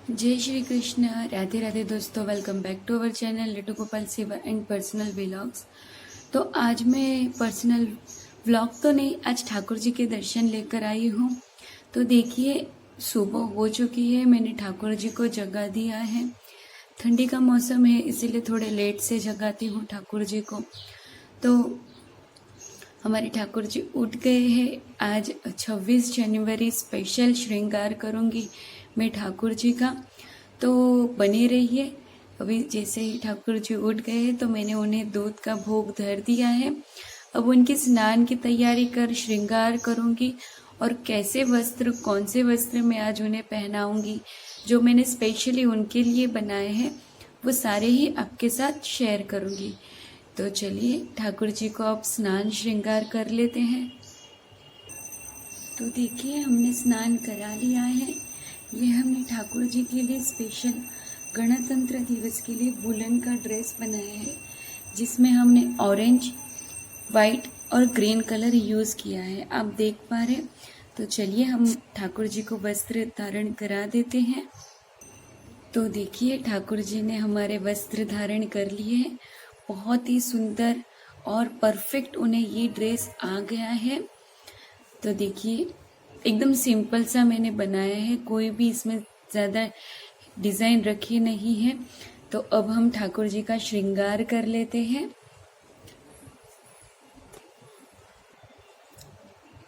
जय श्री कृष्ण। राधे राधे दोस्तों, welcome back to our channel Litu Gopal Seva and personal vlogs. तो आज मैं पर्सनल व्लॉग तो नहीं, आज ठाकुर जी के दर्शन लेकर आई हूँ। तो देखिए, सुबह हो चुकी है, मैंने ठाकुर जी को जगा दिया है। ठंडी का मौसम है, इसीलिए थोड़े लेट से जगाती हूँ ठाकुर जी को। तो हमारे ठाकुर जी उठ गए हैं। आज 26 जनवरी स्पेशल श्रृंगार करूँगी मैं ठाकुर जी का, तो बने रहिए। अभी जैसे ही ठाकुर जी उठ गए हैं तो मैंने उन्हें दूध का भोग धर दिया है। अब उनके स्नान की तैयारी कर श्रृंगार करूँगी और कैसे वस्त्र, कौन से वस्त्र मैं आज उन्हें पहनाऊँगी, जो मैंने स्पेशली उनके लिए बनाए हैं, वो सारे ही आपके साथ शेयर करूँगी। तो चलिए ठाकुर जी को अब स्नान श्रृंगार कर लेते हैं। तो देखिए, हमने स्नान करा लिया है। ये हमने ठाकुर जी के लिए स्पेशल गणतंत्र दिवस के लिए वुलन का ड्रेस बनाया है, जिसमें हमने ऑरेंज, वाइट और ग्रीन कलर यूज़ किया है, आप देख पा रहे। तो चलिए हम ठाकुर जी को वस्त्र धारण करा देते हैं। तो देखिए, ठाकुर जी ने हमारे वस्त्र धारण कर लिए हैं। बहुत ही सुंदर और परफेक्ट उन्हें ये ड्रेस आ गया है। तो देखिए, एकदम सिंपल सा मैंने बनाया है, कोई भी इसमें ज़्यादा डिज़ाइन रखी नहीं है। तो अब हम ठाकुर जी का श्रृंगार कर लेते हैं।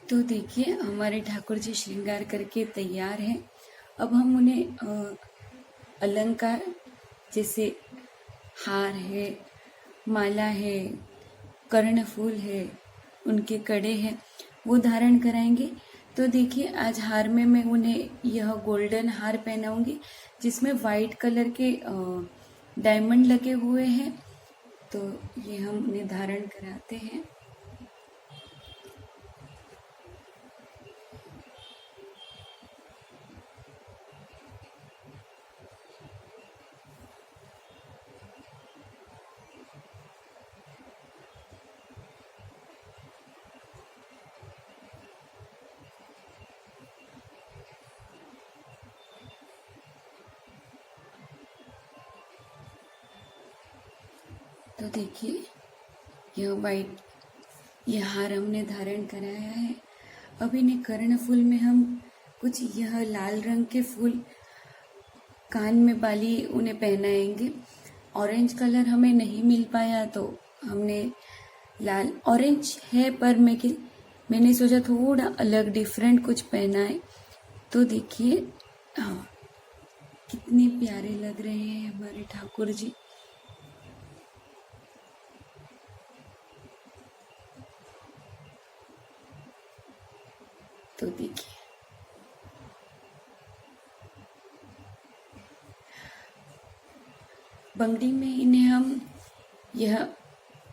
तो देखिए, हमारे ठाकुर जी श्रृंगार करके तैयार हैं। अब हम उन्हें अलंकार, जैसे हार है, माला है, कर्णफूल है, उनके कड़े हैं, वो धारण कराएंगे। तो देखिए, आज हार में मैं उन्हें यह गोल्डन हार पहनाऊंगी, जिसमें वाइट कलर के डायमंड लगे हुए हैं। तो ये हम उन्हें धारण कराते हैं। तो देखिए, यह हार हमने धारण कराया है। अब इन्हें कर्णफूल में हम कुछ यह लाल रंग के फूल कान में बाली उन्हें पहनाएंगे। ऑरेंज कलर हमें नहीं मिल पाया, तो हमने लाल, ऑरेंज है पर मैंने सोचा थोड़ा अलग डिफरेंट कुछ पहनाए। तो देखिए, हाँ, कितने प्यारे लग रहे हैं हमारे ठाकुर जी। तो देखिए, बंगड़ी में इन्हें हम यह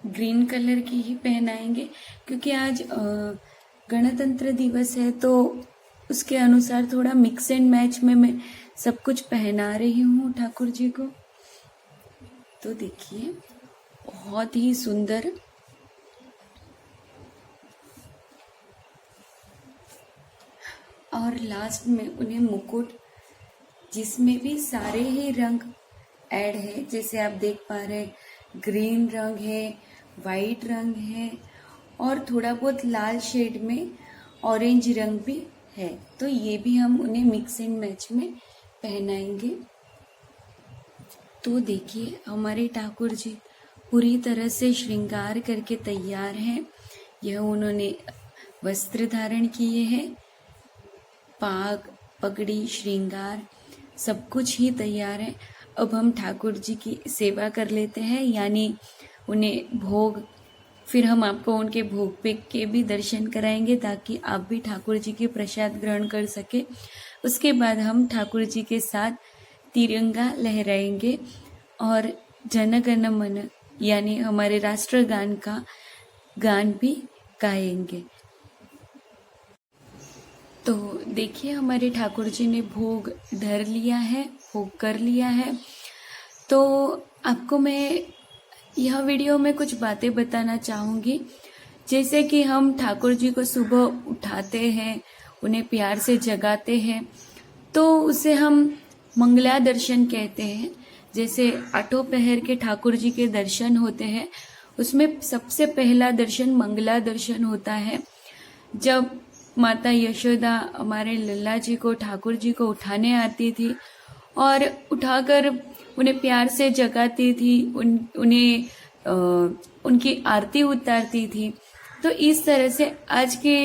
ग्रीन कलर की ही पहनाएंगे, क्योंकि आज गणतंत्र दिवस है, तो उसके अनुसार थोड़ा मिक्स एंड मैच में मैं सब कुछ पहना रही हूँ ठाकुर जी को। तो देखिए, बहुत ही सुंदर। और लास्ट में उन्हें मुकुट, जिसमें भी सारे ही रंग ऐड है, जैसे आप देख पा रहे, ग्रीन रंग है, वाइट रंग है, और थोड़ा बहुत लाल शेड में ऑरेंज रंग भी है। तो ये भी हम उन्हें मिक्स एंड मैच में पहनाएंगे। तो देखिए, हमारे ठाकुर जी पूरी तरह से श्रृंगार करके तैयार हैं। यह उन्होंने वस्त्र धारण किए हैं, पाग, पगड़ी, श्रृंगार सब कुछ ही तैयार है। अब हम ठाकुर जी की सेवा कर लेते हैं, यानी उन्हें भोग, फिर हम आपको उनके भोग पे के भी दर्शन कराएंगे, ताकि आप भी ठाकुर जी के प्रसाद ग्रहण कर सके। उसके बाद हम ठाकुर जी के साथ तिरंगा लहराएंगे और जन गण मन, यानी हमारे राष्ट्रगान का गान भी गाएंगे। तो देखिए, हमारे ठाकुर जी ने भोग धर लिया है, भोग कर लिया है। तो आपको मैं यह वीडियो में कुछ बातें बताना चाहूँगी। जैसे कि हम ठाकुर जी को सुबह उठाते हैं, उन्हें प्यार से जगाते हैं, तो उसे हम मंगला दर्शन कहते हैं। जैसे आठों पहर के ठाकुर जी के दर्शन होते हैं, उसमें सबसे पहला दर्शन मंगला दर्शन होता है। जब माता यशोदा हमारे लल्ला जी को, ठाकुर जी को उठाने आती थी और उठाकर उन्हें प्यार से जगाती थी, उनकी आरती उतारती थी। तो इस तरह से आज के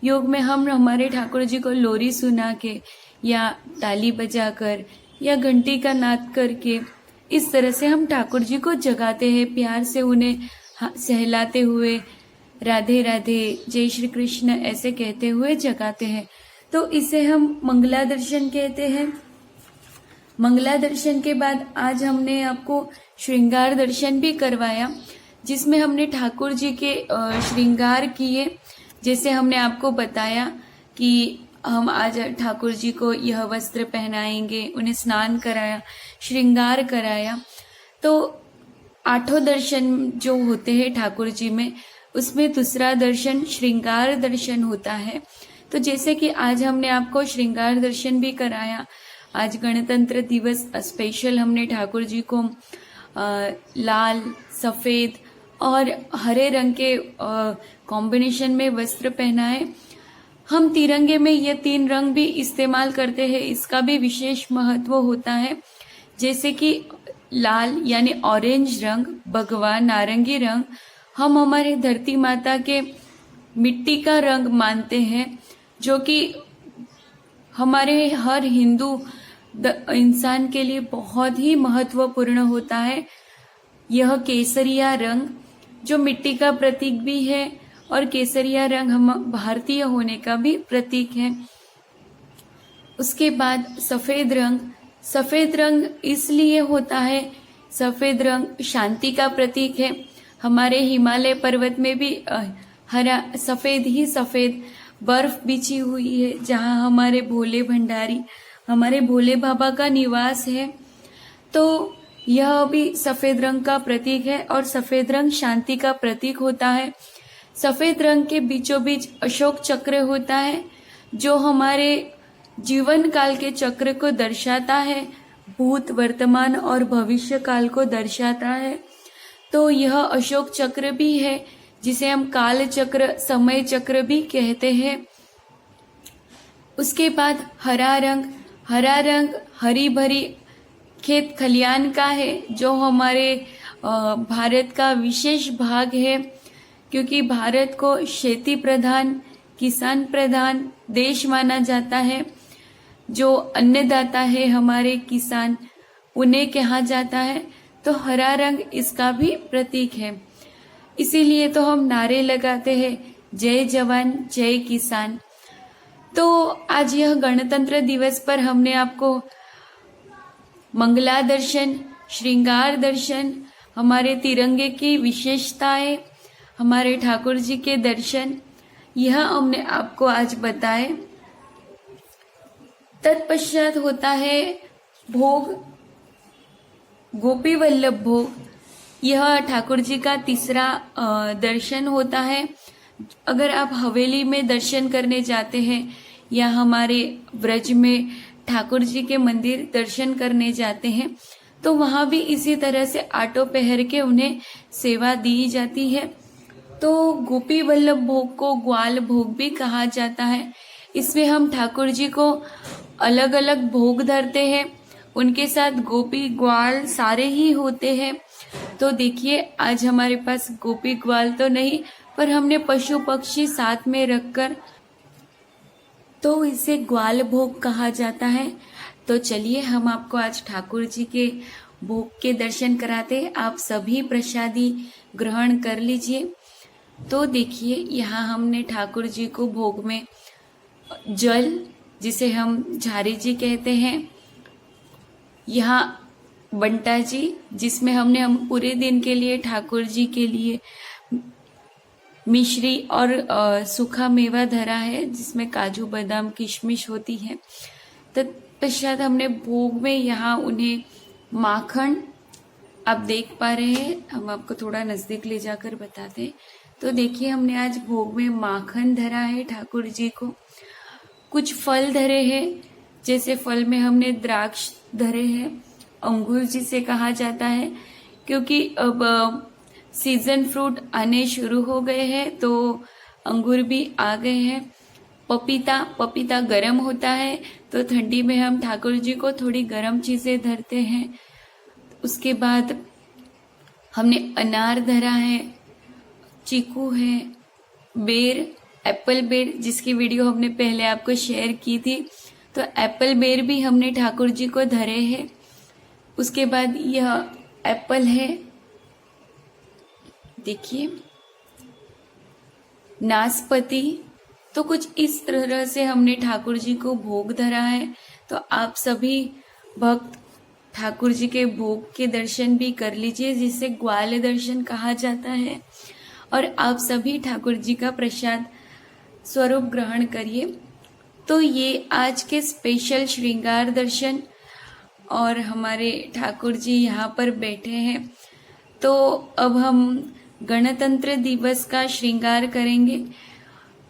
युग में हम हमारे ठाकुर जी को लोरी सुना के या ताली बजाकर या घंटी का नाद करके इस तरह से हम ठाकुर जी को जगाते हैं, प्यार से उन्हें सहलाते हुए राधे राधे, जय श्री कृष्ण ऐसे कहते हुए जगाते हैं। तो इसे हम मंगला दर्शन कहते हैं। मंगला दर्शन के बाद आज हमने आपको श्रृंगार दर्शन भी करवाया, जिसमें हमने ठाकुर जी के श्रृंगार किए। जैसे हमने आपको बताया कि हम आज ठाकुर जी को यह वस्त्र पहनाएंगे, उन्हें स्नान कराया, श्रृंगार कराया। तो आठों दर्शन जो होते हैं ठाकुर जी में, उसमें दूसरा दर्शन श्रृंगार दर्शन होता है। तो जैसे कि आज हमने आपको श्रृंगार दर्शन भी कराया। आज गणतंत्र दिवस स्पेशल हमने ठाकुर जी को लाल, सफेद और हरे रंग के कॉम्बिनेशन में वस्त्र पहनाए। हम तिरंगे में ये 3 रंग भी इस्तेमाल करते हैं, इसका भी विशेष महत्व होता है। जैसे कि लाल यानी ऑरेंज रंग, भगवा नारंगी रंग हम हमारे धरती माता के मिट्टी का रंग मानते हैं, जो कि हमारे हर हिंदू इंसान के लिए बहुत ही महत्वपूर्ण होता है। यह केसरिया रंग जो मिट्टी का प्रतीक भी है और केसरिया रंग हम भारतीय होने का भी प्रतीक है। उसके बाद सफेद रंग, सफेद रंग इसलिए होता है, सफेद रंग शांति का प्रतीक है। हमारे हिमालय पर्वत में भी हरा सफेद ही सफेद बर्फ बिछी हुई है, जहाँ हमारे भोले भंडारी, हमारे भोले बाबा का निवास है। तो यह भी सफेद रंग का प्रतीक है और सफेद रंग शांति का प्रतीक होता है। सफेद रंग के बीचों बीच अशोक चक्र होता है, जो हमारे जीवन काल के चक्र को दर्शाता है, भूत, वर्तमान और भविष्य काल को दर्शाता है। तो यह अशोक चक्र भी है, जिसे हम काल चक्र, समय चक्र भी कहते हैं। उसके बाद हरा रंग, हरा रंग हरी भरी खेत खलियान का है, जो हमारे भारत का विशेष भाग है, क्योंकि भारत को खेती प्रधान, किसान प्रधान देश माना जाता है। जो अन्नदाता है हमारे किसान, उन्हें कहा जाता है। तो हरा रंग इसका भी प्रतीक है। इसीलिए तो हम नारे लगाते हैं, जय जवान जय किसान। तो आज यह गणतंत्र दिवस पर हमने आपको मंगला दर्शन, श्रृंगार दर्शन, हमारे तिरंगे की विशेषताएं, हमारे ठाकुर जी के दर्शन, यह हमने आपको आज बताए। तत्पश्चात होता है भोग, गोपी वल्लभ भोग। यह ठाकुर जी का तीसरा दर्शन होता है। अगर आप हवेली में दर्शन करने जाते हैं या हमारे व्रज में ठाकुर जी के मंदिर दर्शन करने जाते हैं, तो वहां भी इसी तरह से आठों पहर के उन्हें सेवा दी जाती है। तो गोपी वल्लभ भोग को ग्वाल भोग भी कहा जाता है। इसमें हम ठाकुर जी को अलग अलग भोग धरते हैं, उनके साथ गोपी ग्वाल सारे ही होते हैं। तो देखिए, आज हमारे पास गोपी ग्वाल तो नहीं, पर हमने पशु पक्षी साथ में रखकर, तो इसे ग्वाल भोग कहा जाता है। तो चलिए, हम आपको आज ठाकुर जी के भोग के दर्शन कराते हैं। आप सभी प्रसादी ग्रहण कर लीजिए। तो देखिए, यहाँ हमने ठाकुर जी को भोग में जल, जिसे हम झारी जी कहते हैं, यहाँ बंटा जी, जिसमें हम पूरे दिन के लिए ठाकुर जी के लिए मिश्री और सूखा मेवा धरा है, जिसमें काजू बादाम किशमिश होती है। तत्पश्चात हमने भोग में यहाँ उन्हें माखन, आप देख पा रहे हैं, हम आपको थोड़ा नजदीक ले जाकर बताते हैं। तो देखिए, हमने आज भोग में माखन धरा है ठाकुर जी को। कुछ फल धरे हैं, जैसे फल में हमने द्राक्ष धरे हैं। अंगूर जिसे कहा जाता है, क्योंकि अब सीजन फ्रूट आने शुरू हो गए हैं तो अंगूर भी आ गए हैं। पपीता गर्म होता है तो ठंडी में हम ठाकुर जी को थोड़ी गर्म चीजें धरते हैं। उसके बाद हमने अनार धरा है, चीकू है, बेर, एप्पल बेर जिसकी वीडियो हमने पहले आपको शेयर की थी, तो एप्पल बेर भी हमने ठाकुर जी को धरे हैं। उसके बाद यह एप्पल है, देखिए, नाशपाती। तो कुछ इस तरह से हमने ठाकुर जी को भोग धरा है। तो आप सभी भक्त ठाकुर जी के भोग के दर्शन भी कर लीजिए, जिसे ग्वाल दर्शन कहा जाता है, और आप सभी ठाकुर जी का प्रसाद स्वरूप ग्रहण करिए। तो ये आज के स्पेशल श्रृंगार दर्शन, और हमारे ठाकुर जी यहाँ पर बैठे हैं। तो अब हम गणतंत्र दिवस का श्रृंगार करेंगे,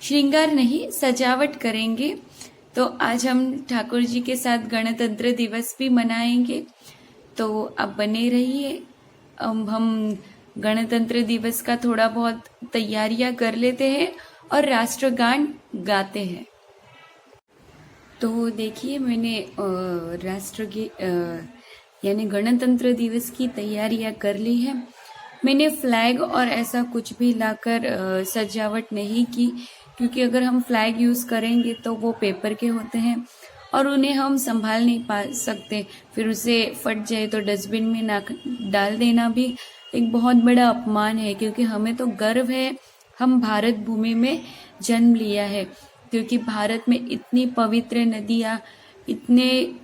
श्रृंगार नहीं, सजावट करेंगे। तो आज हम ठाकुर जी के साथ गणतंत्र दिवस भी मनाएंगे, तो आप बने रहिए। अब हम गणतंत्र दिवस का थोड़ा बहुत तैयारियां कर लेते हैं और राष्ट्रगान गाते हैं। तो देखिए, मैंने यानी गणतंत्र दिवस की तैयारियां कर ली है। मैंने फ्लैग और ऐसा कुछ भी लाकर सजावट नहीं की, क्योंकि अगर हम फ्लैग यूज करेंगे तो वो पेपर के होते हैं और उन्हें हम संभाल नहीं पा सकते। फिर उसे फट जाए तो डस्टबिन में ना डाल देना भी एक बहुत बड़ा अपमान है, क्योंकि हमें तो गर्व है, हम भारत भूमि में जन्म लिया है। क्योंकि भारत में इतनी पवित्र नदियाँ, इतने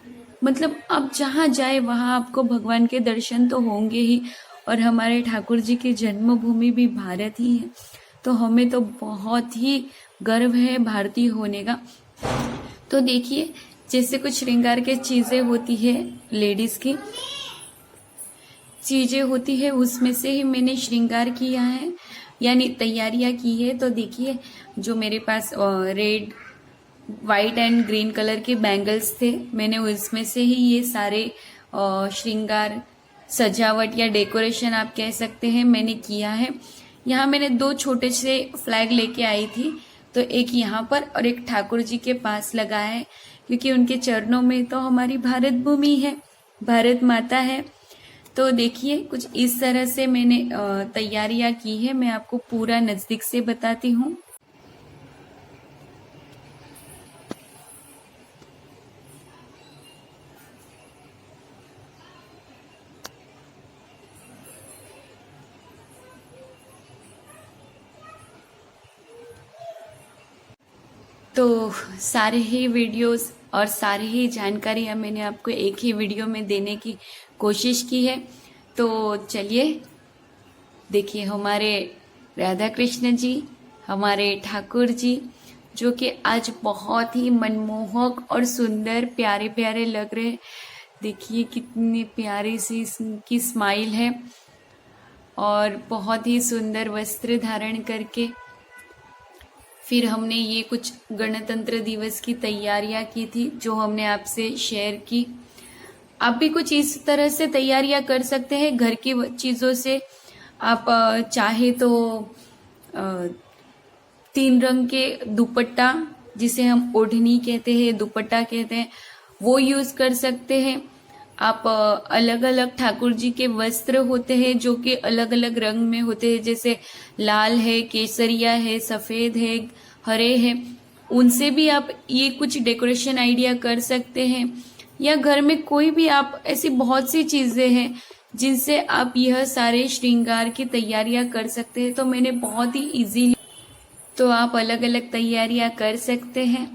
मतलब आप जहाँ जाए वहाँ आपको भगवान के दर्शन तो होंगे ही, और हमारे ठाकुर जी की जन्मभूमि भी भारत ही है। तो हमें तो बहुत ही गर्व है भारतीय होने का। तो देखिए, जैसे कुछ श्रृंगार के चीजें होती है, लेडीज की चीजें होती है, उसमें से ही मैंने श्रृंगार किया है, यानी तैयारियां की है। तो देखिए, जो मेरे पास red, white and green colour के बैंगल्स थे, मैंने उसमें से ही ये सारे श्रृंगार, सजावट या डेकोरेशन आप कह सकते हैं, मैंने किया है। यहाँ मैंने 2 छोटे से फ्लैग लेके आई थी, तो एक यहाँ पर और एक ठाकुर जी के पास लगा है, क्योंकि उनके चरणों में तो हमारी भारत भूमि है, भारत माता है। तो देखिए, कुछ इस तरह से मैंने तैयारियां की है। मैं आपको पूरा नजदीक से बताती हूँ। तो सारे ही वीडियोस और सारी ही जानकारियाँ मैंने आपको एक ही वीडियो में देने की कोशिश की है। तो चलिए देखिए, हमारे राधा कृष्ण जी, हमारे ठाकुर जी, जो कि आज बहुत ही मनमोहक और सुंदर, प्यारे प्यारे लग रहे हैं। देखिए कितनी प्यारी सी इसकी स्माइल है, और बहुत ही सुंदर वस्त्र धारण करके फिर हमने ये कुछ गणतंत्र दिवस की तैयारियां की थी, जो हमने आपसे शेयर की। आप भी कुछ इस तरह से तैयारियां कर सकते हैं घर की चीज़ों से। आप चाहे तो 3 रंग के दुपट्टा, जिसे हम ओढ़नी कहते हैं, दुपट्टा कहते हैं, वो यूज कर सकते हैं। आप अलग अलग ठाकुर जी के वस्त्र होते हैं जो कि अलग अलग रंग में होते हैं, जैसे लाल है, केसरिया है, सफेद है, हरे है, उनसे भी आप ये कुछ डेकोरेशन आइडिया कर सकते हैं। या घर में कोई भी आप ऐसी बहुत सी चीजें हैं जिनसे आप यह सारे श्रृंगार की तैयारियां कर सकते हैं। तो मैंने बहुत ही इजीली, तो आप अलग अलग तैयारियां कर सकते हैं।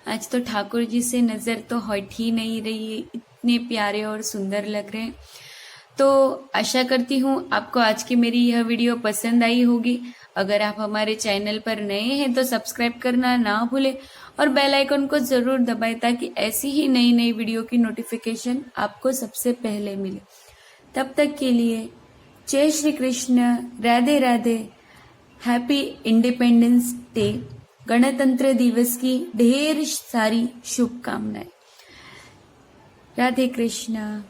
आज तो ठाकुर जी से नजर तो हट ही नहीं रही है, इतने प्यारे और सुंदर लग रहे हैं। तो आशा करती हूँ आपको आज की मेरी यह वीडियो पसंद आई होगी। अगर आप हमारे चैनल पर नए हैं तो सब्सक्राइब करना ना भूलें और बेल आइकन को जरूर दबाएं, ताकि ऐसी ही नई नई वीडियो की नोटिफिकेशन आपको सबसे पहले मिले। तब तक के लिए जय Shri Krishna, Radhe Radhe, happy independence day, गणतंत्र दिवस की ढेर सारी शुभकामनाएं। राधे कृष्णा।